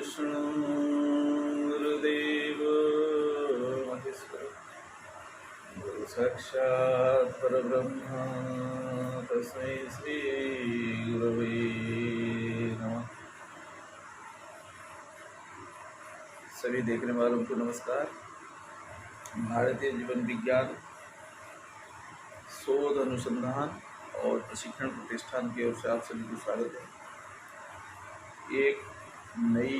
विष्णु गुरुदेव महेश्वर गुरु साक्षात् परब्रह्म तस्मै श्री गुरवे नमः। सभी देखने वालों को नमस्कार। भारतीय जीवन विज्ञान शोध अनुसंधान और प्रशिक्षण प्रतिष्ठान की ओर से आप सभी को स्वागत है। एक नई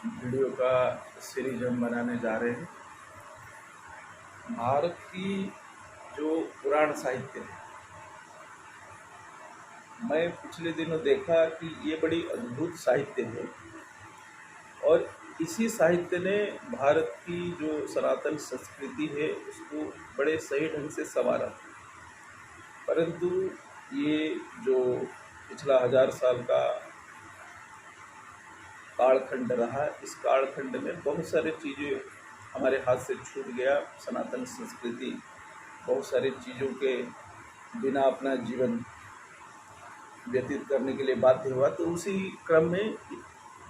वीडियो का सीरीज हम बनाने जा रहे हैं। भारत की जो पुराण साहित्य है, मैं पिछले दिनों देखा कि ये बड़ी अद्भुत साहित्य है और इसी साहित्य ने भारत की जो सनातन संस्कृति है उसको बड़े सही ढंग से संवारा। परंतु ये जो पिछला 1000 साल का कालखंड रहा, इस कालखंड में बहुत सारी चीज़ें हमारे हाथ से छूट गया। सनातन संस्कृति बहुत सारी चीज़ों के बिना अपना जीवन व्यतीत करने के लिए बाध्य हुआ। तो उसी क्रम में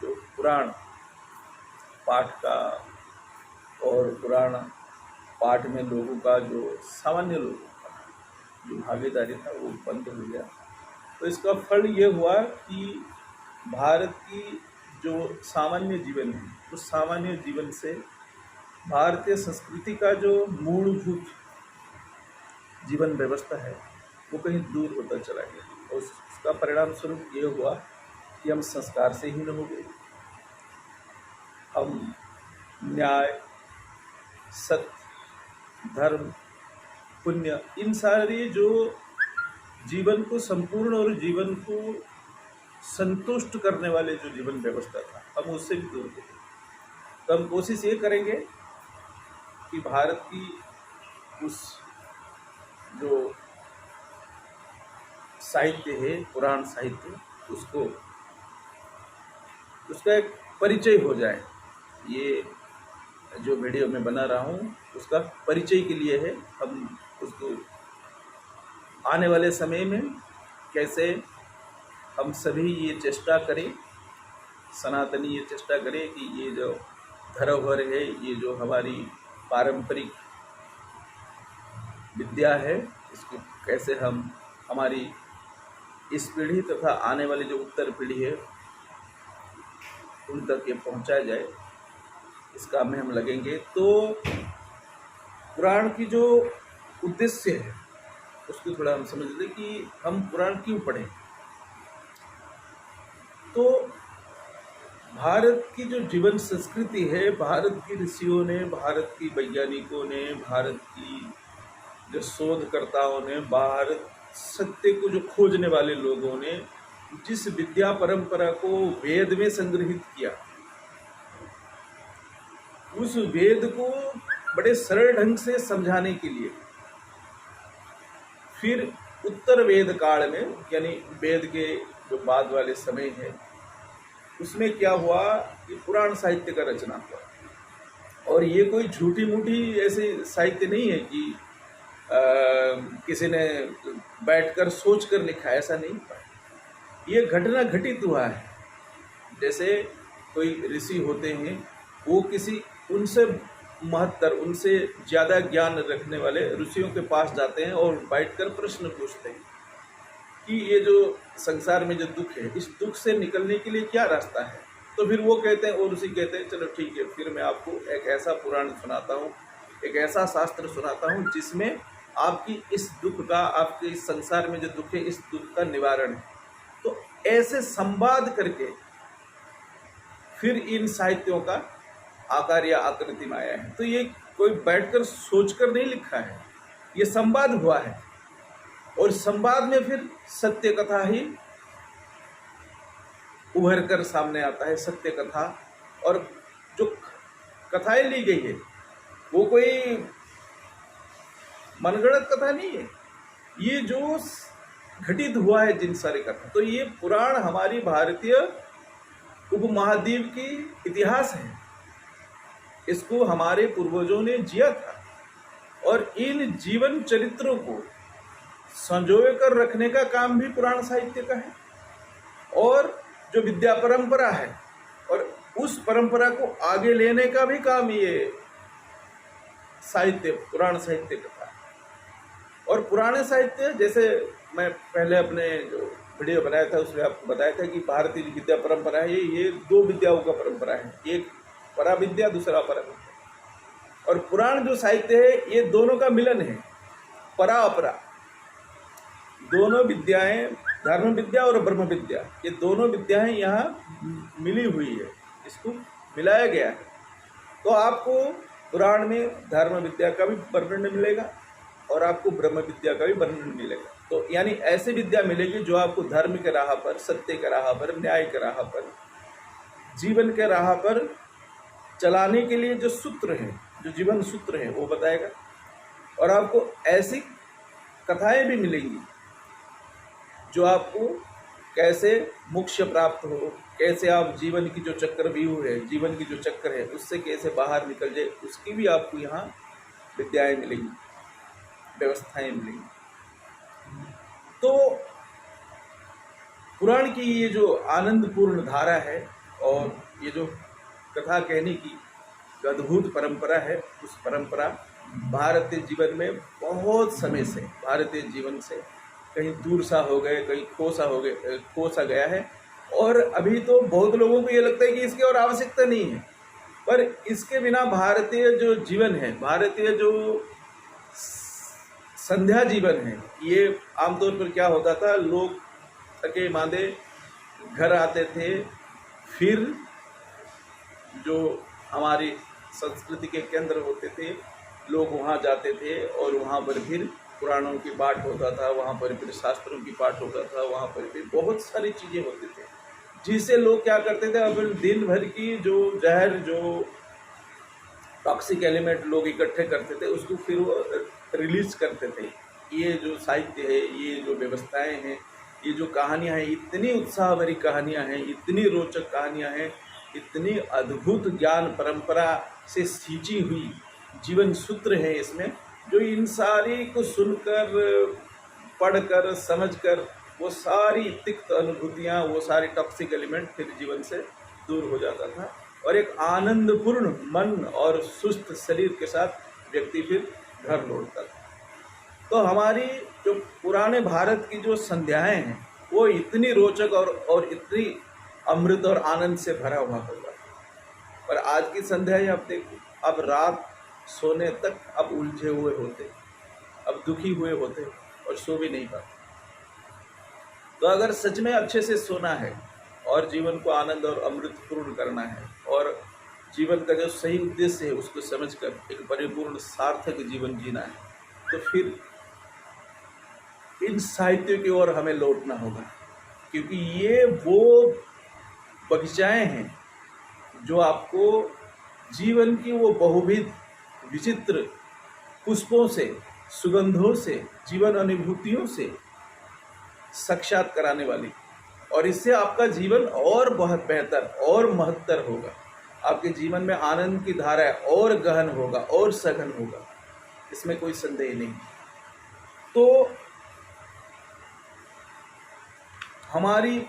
जो पुराण पाठ का और पुराण पाठ में लोगों का जो सामान्य लोगों का जो भागीदारी था वो बंद हो गया। तो इसका फल ये हुआ कि भारत की जो सामान्य जीवन है उस सामान्य जीवन से भारतीय संस्कृति का जो मूलभूत जीवन व्यवस्था है वो कहीं दूर होता चला गया। और उसका परिणाम स्वरूप ये हुआ कि हम संस्कार से हीन हो गए। हम न्याय, सत्य, धर्म, पुण्य, इन सारे जो जीवन को संपूर्ण और जीवन को संतुष्ट करने वाले जो जीवन व्यवस्था था, हम उससे भी दूर गए। तो हम कोशिश ये करेंगे कि भारत की उस जो साहित्य है, पुराण साहित्य, उसका एक परिचय हो जाए। ये जो वीडियो मैं बना रहा हूँ उसका परिचय के लिए है। हम उसको आने वाले समय में कैसे हम सभी ये चेष्टा करें, सनातनी ये चेष्टा करें कि ये जो धरोहर है, ये जो हमारी पारंपरिक विद्या है, इसको कैसे हम हमारी इस पीढ़ी तथा आने वाली जो उत्तर पीढ़ी है उन तक ये पहुंचाया जाए, इस काम में हम लगेंगे। तो पुराण की जो उद्देश्य है उसको थोड़ा हम समझ लें कि हम पुराण क्यों पढ़ें। तो भारत की जो जीवन संस्कृति है, भारत की ऋषियों ने, भारत की वैज्ञानिकों ने, भारत की जो शोधकर्ताओं ने, भारत सत्य को जो खोजने वाले लोगों ने जिस विद्या परंपरा को वेद में संग्रहित किया, उस वेद को बड़े सरल ढंग से समझाने के लिए फिर उत्तर वेद काल में, यानी वेद के जो बाद वाले समय है, उसमें क्या हुआ कि पुराण साहित्य का रचना हुआ। और ये कोई झूठी मूठी ऐसे साहित्य नहीं है कि किसी ने बैठकर सोच कर लिखा, ऐसा नहीं। ये घटना घटित हुआ है। जैसे कोई ऋषि होते हैं, वो किसी उनसे महत्तर, उनसे ज़्यादा ज्ञान रखने वाले ऋषियों के पास जाते हैं और बैठकर प्रश्न पूछते हैं कि ये जो संसार में जो दुख है, इस दुख से निकलने के लिए क्या रास्ता है। तो फिर वो कहते हैं, और ऋषि कहते हैं चलो ठीक है, फिर मैं आपको एक ऐसा पुराण सुनाता हूँ, एक ऐसा शास्त्र सुनाता हूँ जिसमें आपकी इस दुख का, आपके इस संसार में जो दुख है, इस दुख का निवारण है। तो ऐसे संवाद करके फिर इन साहित्यों का आकार या आकृति में आया है। तो ये कोई बैठकर सोचकर नहीं लिखा है, ये संवाद हुआ है। और संवाद में फिर सत्य कथा ही उभर कर सामने आता है, सत्य कथा। और जो कथाएं ली गई है वो कोई मनगढ़ंत कथा नहीं है, ये जो घटित हुआ है जिन सारी कथा। तो ये पुराण हमारी भारतीय उपमहाद्वीप की इतिहास है, इसको हमारे पूर्वजों ने जिया था। और इन जीवन चरित्रों को संजोए कर रखने का काम भी पुराण साहित्य का है। और जो विद्या परंपरा है उस परंपरा को आगे लेने का भी काम ये साहित्य, पुराण साहित्य का था। और पुराने साहित्य, जैसे मैं पहले अपने जो वीडियो बनाया था उसमें आपको बताया था कि भारतीय विद्या परंपरा है, ये दो विद्याओं का परंपरा है, एक परा विद्या, दूसरा अपरा विद्या। और पुराण जो साहित्य है ये दोनों का मिलन है, परा अपरा दोनों विद्याएं, धर्म विद्या और ब्रह्म विद्या, ये दोनों विद्याएं यहाँ मिली हुई है, इसको मिलाया गया है। तो आपको पुराण में धर्म विद्या का भी वर्णन मिलेगा और आपको ब्रह्म विद्या का भी वर्णन मिलेगा। तो यानी ऐसे विद्या मिलेगी जो आपको धर्म के राह पर, सत्य के राह पर, न्याय के राह पर, जीवन के राह पर चलाने के लिए जो सूत्र हैं, जो जीवन सूत्र हैं वो बताएगा। और आपको ऐसी कथाएं भी मिलेंगी जो आपको कैसे मोक्ष प्राप्त हो, कैसे आप जीवन की जो चक्रव्यूह है, जीवन की जो चक्र है उससे कैसे बाहर निकल जाए, उसकी भी आपको यहाँ विद्याएं मिलेंगी, व्यवस्थाएं मिलेंगी। तो पुराण की ये जो आनंदपूर्ण धारा है और ये जो कथा कहने की अद्भुत परंपरा है, उस परंपरा भारतीय जीवन में बहुत समय से, भारतीय जीवन से कहीं दूर सा हो गए, कहीं खो सा गया है। और अभी तो बहुत लोगों को ये लगता है कि इसकी और आवश्यकता नहीं है, पर इसके बिना भारतीय जो जीवन है, भारतीय जो संध्या जीवन है, ये आमतौर पर क्या होता था, लोग थके मांदे घर आते थे, फिर जो हमारी संस्कृति के केंद्र होते थे लोग वहाँ जाते थे और वहाँ पर फिर पुराणों की पाठ होता था, वहाँ पर फिर शास्त्रों की पाठ होता था, वहाँ पर फिर बहुत सारी चीज़ें होती थी, जिससे लोग क्या करते थे, अब दिन भर की जो जहर, जो टॉक्सिक एलिमेंट लोग इकट्ठे करते थे उसको फिर वो रिलीज करते थे। ये जो साहित्य है, ये जो व्यवस्थाएं हैं, ये जो कहानियाँ हैं, इतनी उत्साह भरी कहानियाँ हैं, इतनी रोचक कहानियाँ हैं, इतनी अद्भुत ज्ञान परंपरा से सींची हुई जीवन सूत्र है इसमें, जो इन सारी को सुनकर, पढ़कर, समझकर वो सारी तिक्त अनुभूतियाँ, वो सारे टॉक्सिक एलिमेंट फिर जीवन से दूर हो जाता था और एक आनंदपूर्ण मन और सुस्त शरीर के साथ व्यक्ति फिर घर लौटता था। तो हमारी जो पुराने भारत की जो संध्याएं हैं वो इतनी रोचक और इतनी अमृत और आनंद से भरा हुआ होगा। पर आज की संध्याएं आप देखो, अब रात सोने तक अब उलझे हुए होते, अब दुखी हुए होते और सो भी नहीं पाते। तो अगर सच में अच्छे से सोना है और जीवन को आनंद और अमृत पूर्ण करना है और जीवन का जो सही उद्देश्य है उसको समझकर एक परिपूर्ण सार्थक जीवन जीना है, तो फिर इन साहित्यों की ओर हमें लौटना होगा, क्योंकि ये वो बगीचाएं हैं जो आपको जीवन की वो बहुविध विचित्र पुष्पों से, सुगंधों से, जीवन अनुभूतियों से साक्षात कराने वाली, और इससे आपका जीवन और बहुत बेहतर और महत्तर होगा। आपके जीवन में आनंद की धारा और गहन होगा और सघन होगा, इसमें कोई संदेह नहीं। तो हमारी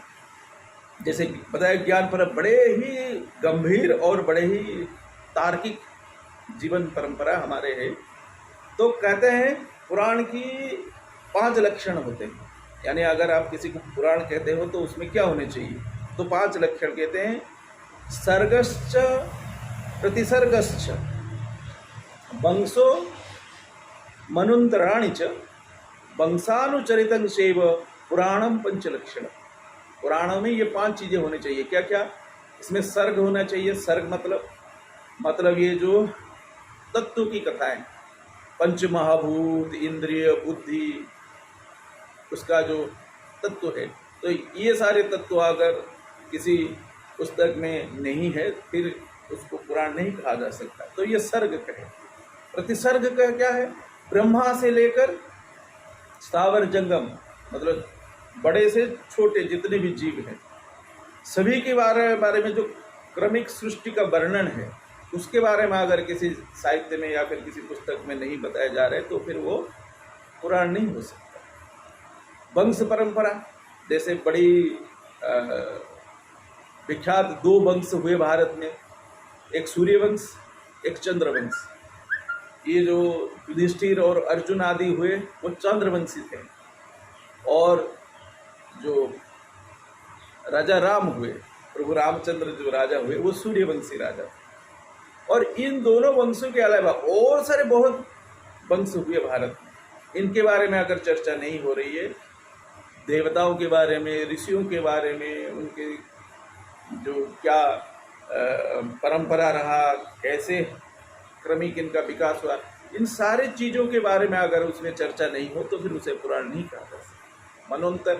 जैसे बताया ज्ञान पर बड़े ही गंभीर और बड़े ही तार्किक जीवन परंपरा हमारे है। तो कहते हैं पुराण की 5 लक्षण होते हैं, यानी अगर आप किसी को पुराण कहते हो तो उसमें क्या होने चाहिए, तो 5 लक्षण कहते हैं। सर्गश्च प्रतिसर्गश्च वंशो मनुन्तराणि च वंशानुचरितं चैव पुराणम पंचलक्षण। पुराणों में ये 5 चीज़ें होनी चाहिए। क्या क्या? इसमें सर्ग होना चाहिए। सर्ग मतलब ये जो तत्व की कथाएं, पंच महाभूत, इंद्रिय, बुद्धि, उसका जो तत्व है, तो ये सारे तत्व अगर किसी पुस्तक में नहीं है फिर उसको पुराण नहीं कहा जा सकता। तो ये सर्ग का है। प्रतिसर्ग का क्या है? ब्रह्मा से लेकर स्थावर जंगम, मतलब बड़े से छोटे जितने भी जीव हैं सभी के बारे में जो क्रमिक सृष्टि का वर्णन है उसके बारे में अगर किसी साहित्य में या फिर किसी पुस्तक में नहीं बताया जा रहा है तो फिर वो पुराण नहीं हो सकता। वंश परंपरा, जैसे बड़ी विख्यात दो वंश हुए भारत में, एक सूर्यवंश, एक चंद्रवंश। ये जो युधिष्ठिर और अर्जुन आदि हुए वो चंद्रवंशी थे, और जो राजा राम हुए, प्रभु रामचंद्र जो राजा हुए, वो सूर्यवंशी राजा थे। और इन दोनों वंशों के अलावा और सारे बहुत वंश हुए भारत में, इनके बारे में अगर चर्चा नहीं हो रही है। देवताओं के बारे में, ऋषियों के बारे में, उनके जो क्या परंपरा रहा, कैसे क्रमिक इनका विकास हुआ, इन सारे चीज़ों के बारे में अगर उसमें चर्चा नहीं हो तो फिर उसे पुराण नहीं कहा जा सकता। मनवंतर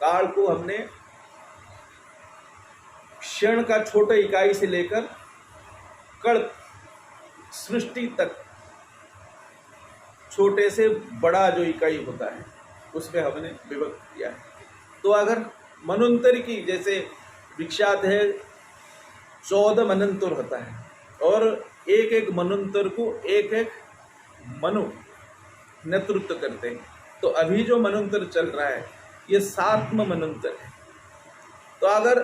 काल को हमने क्षण का छोटा इकाई से लेकर कल्प सृष्टि तक छोटे से बड़ा जो इकाई होता है उसमें हमने विभक्त किया है। तो अगर मनवंतर की जैसे विख्यात है 14 मनवंतर होता है, और एक एक मनवंतर को एक एक मनु नेतृत्व करते हैं। तो अभी जो मनवंतर चल रहा है ये 7वां मनवंतर है। तो अगर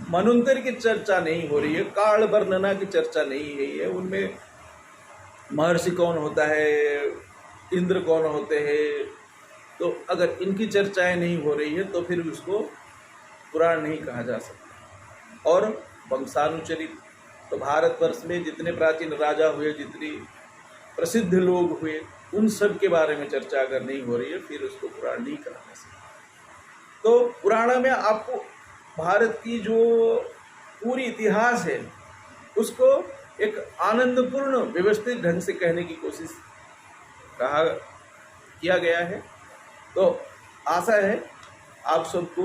मनवंतर की चर्चा नहीं हो रही है, काल वर्णना की चर्चा नहीं है, उनमें महर्षि कौन होता है, इंद्र कौन होते हैं, तो अगर इनकी चर्चाएं नहीं हो रही है तो फिर उसको पुराण नहीं कहा जा सकता। और वंशानुचरित, तो भारतवर्ष में जितने प्राचीन राजा हुए, जितने प्रसिद्ध लोग हुए, उन सब के बारे में चर्चा अगर नहीं हो रही है फिर उसको पुराण नहीं कहा जा सकता। तो पुराण में आपको भारत की जो पूरी इतिहास है उसको एक आनंदपूर्ण व्यवस्थित ढंग से कहने की कोशिश किया गया है। तो आशा है आप सबको,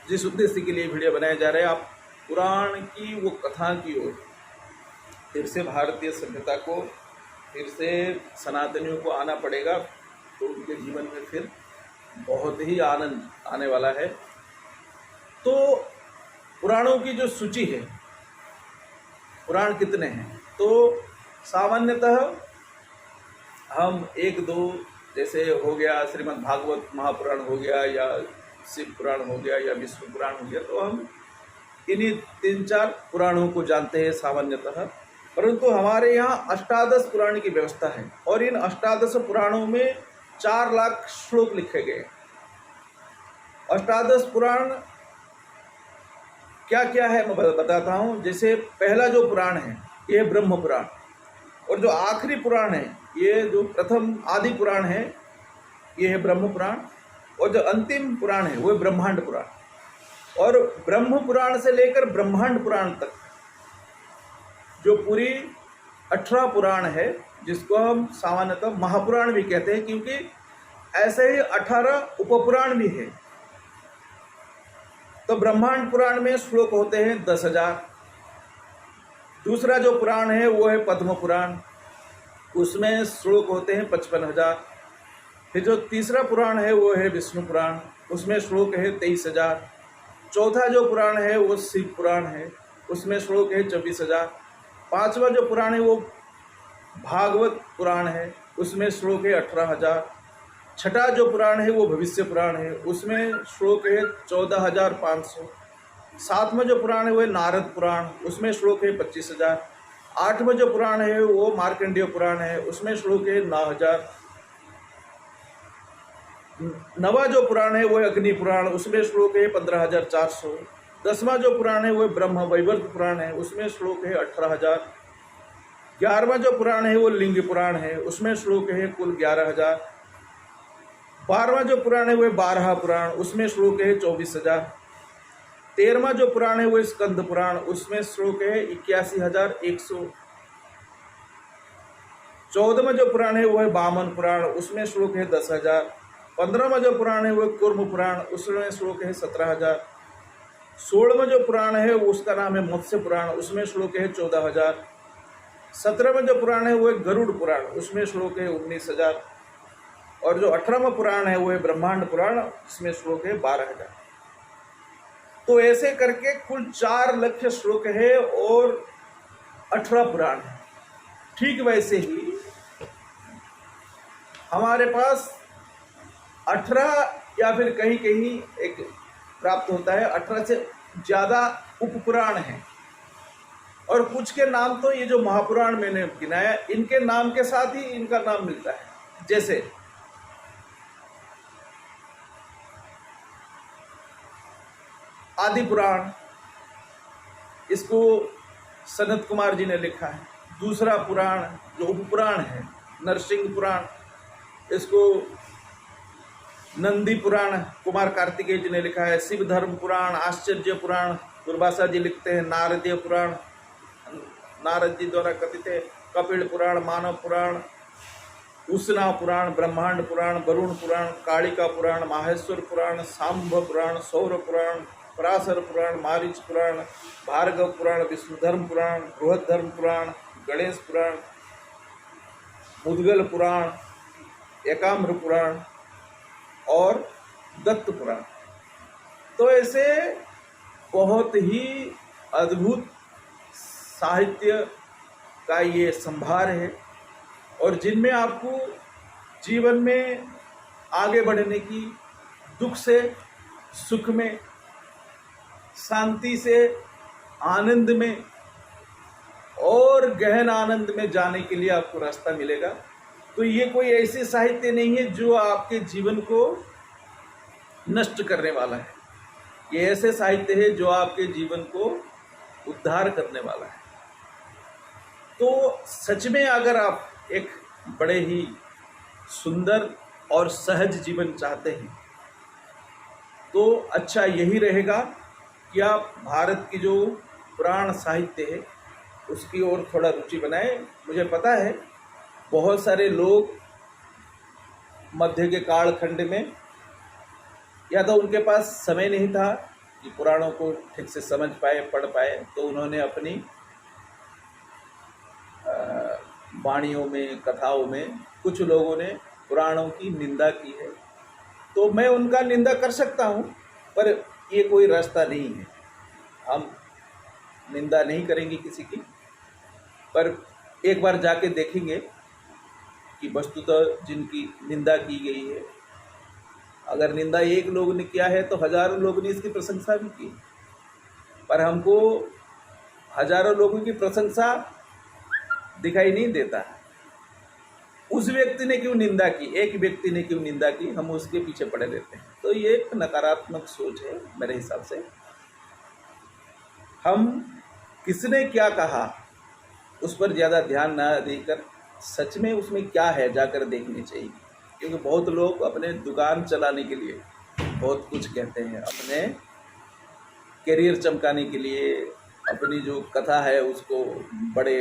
जिस उद्देश्य के लिए वीडियो बनाया जा रहा है, आप पुराण की वो कथा की ओर फिर से, भारतीय सभ्यता को फिर से सनातनियों को आना पड़ेगा, तो उनके जीवन में फिर बहुत ही आनंद आने वाला है। तो पुराणों की जो सूची है, पुराण कितने हैं, तो सामान्यतः हम 1-2 जैसे हो गया, श्रीमद् भागवत महापुराण हो गया, या शिव पुराण हो गया, या विष्णु पुराण हो गया, तो हम इन्हीं 3-4 पुराणों को जानते हैं सामान्यतः। परंतु हमारे यहाँ अष्टादश पुराण की व्यवस्था है, और इन अष्टादश पुराणों में 4 लाख श्लोक लिखे गए। अष्टादश पुराण क्या क्या है मैं बताता हूँ। जैसे पहला जो पुराण है ये ब्रह्म पुराण, और जो आखिरी पुराण है, ये जो प्रथम आदि पुराण है ये है ब्रह्म पुराण, और जो अंतिम पुराण है वो है ब्रह्मांड पुराण। और ब्रह्म पुराण से लेकर ब्रह्मांड पुराण तक जो पूरी 18 पुराण है, जिसको हम सामान्यतः महापुराण भी कहते हैं, क्योंकि ऐसे ही 18 उपपुराण भी है। तो ब्रह्मांड पुराण में श्लोक होते हैं 10,000। दूसरा जो पुराण है वो है पद्म पुराण, उसमें श्लोक होते हैं 55,000। फिर जो तीसरा पुराण है वो है विष्णु पुराण, उसमें श्लोक है 23,000। चौथा जो पुराण है वो शिव पुराण है, उसमें श्लोक है 24,000। पांचवा जो पुराण है वो भागवत पुराण है, उसमें श्लोक है 18,000। छठा जो पुराण है वो भविष्य पुराण है, उसमें श्लोक है 14,500। सातवां जो पुराण है वो है नारद पुराण, उसमें श्लोक है 25,000। आठवां जो पुराण है वो मार्कंडेय पुराण है, उसमें श्लोक है 9,000। नवा जो पुराण है वो है अग्नि पुराण, उसमें श्लोक है 15,400। 10वां जो पुराण है वो ब्रह्म वैवर्त पुराण है, उसमें श्लोक है 18,000। 11वां जो पुराण है वो लिंग पुराण है, उसमें श्लोक है कुल 11,000। 12वां जो पुराण है वो 12 पुराण, उसमें श्लोक है 24,000। 13वां जो पुराण है वो स्कंद पुराण, उसमें श्लोक है 81,100। 14वां जो पुराण है वो है वामन पुराण, उसमें श्लोक है 10,000। 15वां जो पुराण है वो कूर्म पुराण, उसमें श्लोक है 17,000। 16वां जो पुराण है उसका नाम है मत्स्य पुराण, उसमें श्लोक है 14,000। 17वां जो पुराण है वो है गरुड़ पुराण, उसमें श्लोक है 19,000। और जो 18वां पुराण है वो है ब्रह्मांड पुराण, इसमें श्लोक है 12,000। तो ऐसे करके कुल 4 लाख श्लोक है और 18 पुराण है। ठीक वैसे ही हमारे पास 18 या फिर कहीं कहीं एक प्राप्त होता है। 18 से ज़्यादा उपपुराण हैं और कुछ के नाम तो ये जो महापुराण मैंने गिनाया इनके नाम के साथ ही इनका नाम मिलता है। जैसे आदि पुराण, इसको सनत कुमार जी ने लिखा है। दूसरा पुराण जो उपपुराण है नरसिंह पुराण, इसको नंदी पुराण कुमार कार्तिकेय जी ने लिखा है। शिव धर्म पुराण, आश्चर्य पुराण दुर्वासा जी लिखते हैं। नारदीय पुराण नारद जी द्वारा कथित है। कपिल पुराण, मानव पुराण, उष्णा पुराण, ब्रह्मांड पुराण, वरुण पुराण, कालिका पुराण, माहेश्वर पुराण, सांभ पुराण, सौर पुराण, पराशर पुराण, मारीच पुराण, भार्गव पुराण, विष्णुधर्म पुराण, बृहद्धर्म पुराण, गणेश पुराण, मुद्गल पुराण, एकाम्र पुराण और दत्त पुराण। तो ऐसे बहुत ही अद्भुत साहित्य का ये संभार है और जिनमें आपको जीवन में आगे बढ़ने की, दुख से सुख में, शांति से आनंद में और गहन आनंद में जाने के लिए आपको रास्ता मिलेगा। तो ये कोई ऐसी साहित्य नहीं है जो आपके जीवन को नष्ट करने वाला है। ये ऐसे साहित्य है जो आपके जीवन को उद्धार करने वाला है। तो सच में अगर आप एक बड़े ही सुंदर और सहज जीवन चाहते हैं तो अच्छा यही रहेगा कि आप भारत की जो पुराण साहित्य है उसकी ओर थोड़ा रुचि बनाएं। मुझे पता है बहुत सारे लोग मध्य के कालखंड में या तो उनके पास समय नहीं था कि पुराणों को ठीक से समझ पाए, पढ़ पाए, तो उन्होंने अपनी वाणियों में, कथाओं में कुछ लोगों ने पुराणों की निंदा की है। तो मैं उनका निंदा कर सकता हूँ, पर ये कोई रास्ता नहीं है। हम निंदा नहीं करेंगे किसी की, पर एक बार जाके देखेंगे कि वस्तुतः जिनकी निंदा की गई है, अगर निंदा एक लोग ने किया है तो हजारों लोगों ने इसकी प्रशंसा भी की। पर हमको हजारों लोगों की प्रशंसा दिखाई नहीं देता। उस व्यक्ति ने क्यों निंदा की, एक व्यक्ति ने क्यों निंदा की, हम उसके पीछे पड़े रहते हैं। तो ये एक नकारात्मक सोच है मेरे हिसाब से। हम किसने क्या कहा उस पर ज़्यादा ध्यान ना देकर सच में उसमें क्या है जाकर देखनी चाहिए। क्योंकि बहुत लोग अपने दुकान चलाने के लिए बहुत कुछ कहते हैं, अपने करियर चमकाने के लिए, अपनी जो कथा है उसको बड़े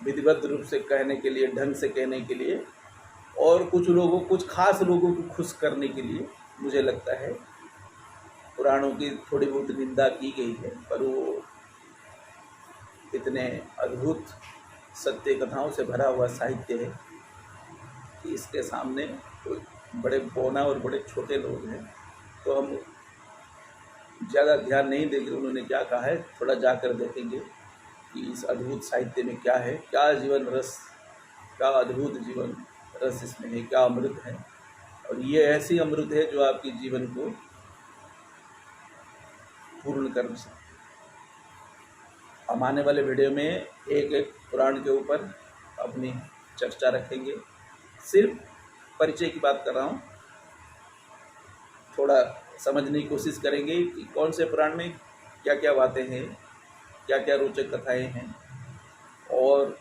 विधिवत रूप से कहने के लिए, ढंग से कहने के लिए, और कुछ खास लोगों को खुश करने के लिए मुझे लगता है पुराणों की थोड़ी बहुत निंदा की गई है। पर वो इतने अद्भुत सत्य कथाओं से भरा हुआ साहित्य है कि इसके सामने कोई बड़े बौना और बड़े छोटे लोग हैं। तो हम ज़्यादा ध्यान नहीं देंगे उन्होंने क्या कहा है, थोड़ा जाकर देखेंगे कि इस अद्भुत साहित्य में क्या है, क्या जीवन रस, क्या अद्भुत जीवन रस इसमें है, क्या अमृत है। और ये ऐसी अमृत है जो आपके जीवन को पूर्ण कर सकते। हम आने वाले वीडियो में एक एक पुराण के ऊपर अपनी चर्चा रखेंगे। सिर्फ परिचय की बात कर रहा हूँ, थोड़ा समझने की कोशिश करेंगे कि कौन से पुराण में क्या क्या बातें हैं, क्या क्या रोचक कथाएं हैं। और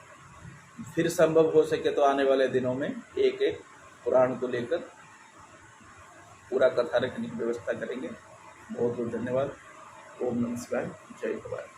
फिर संभव हो सके तो आने वाले दिनों में एक एक पुराण को लेकर पूरा कथा रखने की व्यवस्था करेंगे। बहुत बहुत धन्यवाद। ओम नमः शिवाय। जय भवानी।